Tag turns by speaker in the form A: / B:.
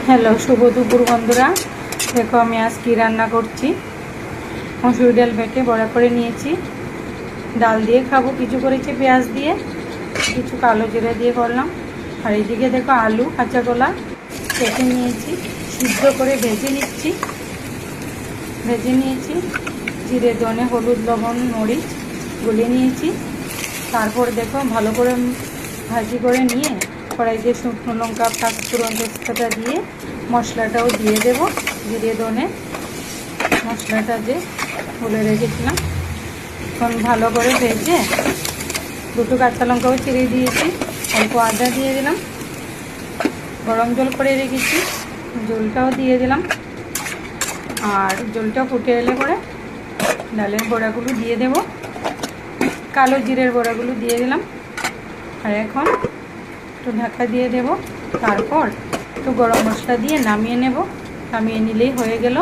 A: Hello, শুভ দুপুর বন্ধুরা। দেখো আমি আজ কী রান্না করছি। মসুর ডাল বেটে বড়া করে নিয়েছি, ডাল দিয়ে খাবো কিছু করেছি, পেঁয়াজ দিয়ে কিছু কালো জিরে দিয়ে করলাম। আর এইদিকে দেখো আলু কাঁচা কলা কেটে নিয়েছি, সিদ্ধ করে ভেজে নিয়েছি। জিরে ধনে হলুদ লবণ মরিচ গুলে নিয়েছি। তারপর দেখো ভালো করে ভাজি করে নিয়ে কড়াইতে শুকনো লঙ্কা পাঁচফোড়ন তেজপাতা দিয়ে মশলাটাও দিয়ে দেব। জিরে ধনে মশলাটা যে তুলে রেখেছিলাম, এখন ভালো করে ভেজে দুটো কাঁচা লঙ্কাও চিড়ে দিয়েছি, অল্প আদা দিয়ে দিলাম, গরম জল করে রেখেছি, জলটাও দিয়ে দিলাম। আর জলটা ফুটে এলে পরে ডালের বড়াগুলো দিয়ে দেব, কালো জিরের বড়াগুলো দিয়ে দিলাম। আর এখন একটু ঢাকা দিয়ে দেব, তারপর একটু গরম মশলা দিয়ে নামিয়ে নেব। নামিয়ে নিলেই হয়ে গেল